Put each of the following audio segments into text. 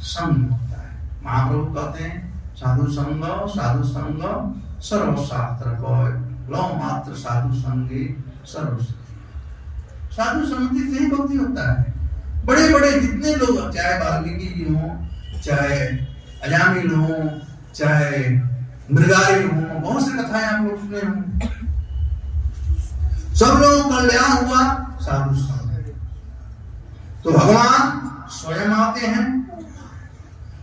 संग होता है। महाप्रभु कहते हैं साधु संग सर्वशास्त्र को लो मात्र साधु संगे सर्व। साधु संगति से ही भक्ति होता है। बड़े बड़े जितने लोग, चाहे वाल्मीकि जी हो, चाहे अजामिल हो, चाहे मृगारी हो, बहुत सी कथाएं आप लोग सुने हों, सब लोगों का कल्याण हुआ साधु संग। तो भगवान स्वयं आते हैं,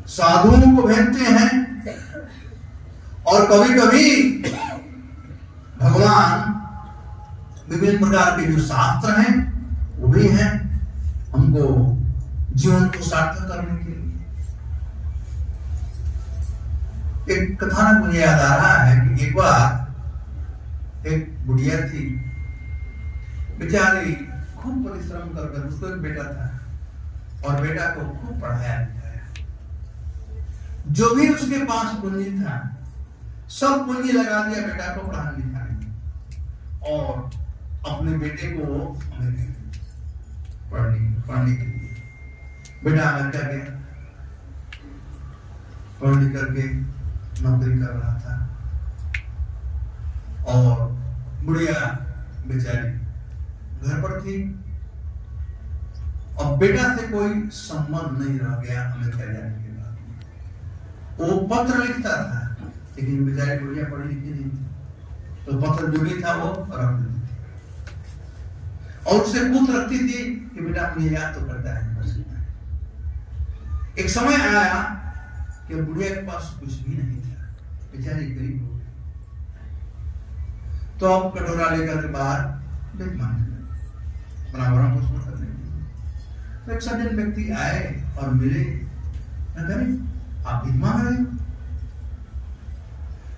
साधुओं को भेजते हैं, और कभी कभी भगवान विभिन्न प्रकार के जो शास्त्र हैं वो भी हैं हमको जीवन को सार्थक करने के लिए। एक कथानक मुझे याद आ रहा है कि एक बार एक बुढ़िया थी, बेचारी खूब परिश्रम कर, उसको एक बेटा था और बेटा को खूब पढ़ाया लिखाया। जो भी उसके पास पूंजी था सब पूंजी लगा दिया बेटा को पढ़ाने लिखाने में, और अपने बेटे को पढ़ने के लिए। बेटा अमेरिका गया, पढ़ लिख करके नौकरी कर रहा था, और बुढ़िया बेचारी घर पर थी। और बेटा से कोई संबंध नहीं रह गया अमेरिका जाने के बाद। वो पत्र लिखता था, लेकिन बेचारी बुढ़िया पढ़ी लिखी नहीं थी, तो पत्र जो भी था वो रख देती थी, और उससे पूछ रखती थी कि बेटा मुझे याद तो करता है। एक समय आया कि बुढ़िया के पास कुछ भी नहीं था, बेचारी गरीब हो गई। तो अब कटोरा लेकर के बाहर भीख मांगने लगी, बराबर पोषण करने लगी। तो एक सज्जन व्यक्ति आए और मिले, आप भीख मांग रहे हो?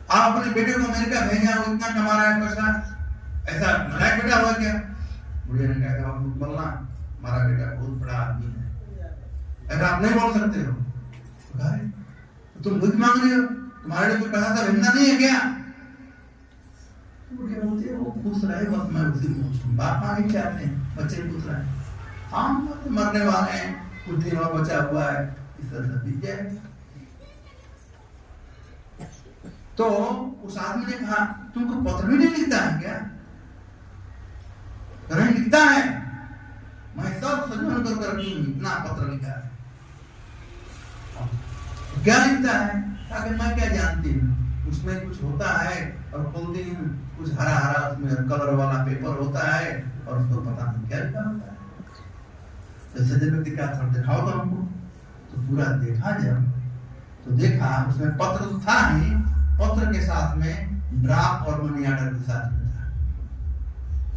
आप अपने बेटे को अमेरिका भेजा, वो इतना कमा रहा है पैसा, ऐसा नलायक बेटा हुआ क्या? बुढ़िया ने कहा आप बोलना, हमारा बेटा बहुत बड़ा आदमी है, ऐसा आप नहीं बोल सकते हो। तो तुम भीख मांग रहे हो, तुम्हारे लिए कोई पैसा था भेजना नहीं है क्या? बुढ़िया बोलती है वो पूछ रहा है, बस मैं उसी को बात मांगे चाहते हैं, बच्चे पूछ रहे हैं, हाँ मरने वाले हैं, कुछ दिन और बचा हुआ है, इस तरह से बीत जाएगा। तो उस आदमी ने कहा तुमको पत्र भी नहीं लिखता है क्या? नहीं लिखता है, मैं सब संजोन कर इतना पत्र लिखा है। तो क्या लिखता है? ताकि मैं क्या जानती हूँ, उसमें कुछ होता है और खोलती हूँ, कुछ हरा हरा उसमें कलर वाला पेपर होता है और उसको पता नहीं क्या लिखा होता है। तो सज्जन व्यक्ति क्या था, दिखाओ तो हमको। तो पूरा देखा जब, तो देखा उसमें पत्र तो था ही, पत्र के साथ में ड्राफ्ट और मनी ऑर्डर के साथ में था।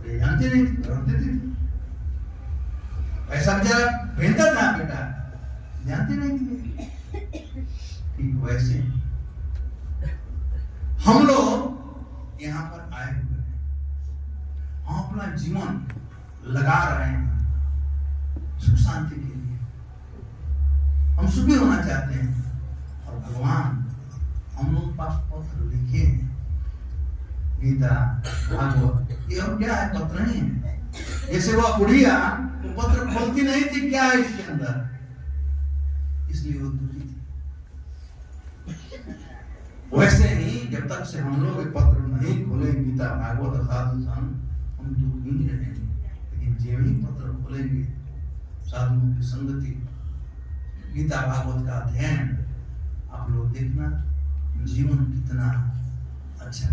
ये जानते नहीं थे, रखते थे ऐसा बेचारा भेजता था बेटा, जानते नहीं थे। ठीक वैसे हम लोग यहाँ पर आए हुए हैं, हम अपना जीवन लगा रहे हैं सुख शांति के लिए, हम सुखी होना चाहते हैं। और भगवान हम लोग पास पत्र लिखे हैं, गीता भागवत, ये और क्या है? पत्र नहीं है। जैसे वो बुढ़िया वो पत्र खोलती नहीं थी, क्या है इसके अंदर, इसलिए वो दुखी थी। वैसे ही जब तक से हम लोग पत्र नहीं खोले गीता भागवत साधु संग, हम दुखी ही रहेंगे। लेकिन जब ही पत्र खोलेंगे, साधुओं की संगति, गीता भागवत का अध्ययन, आप लोग देखना जीवन कितना अच्छा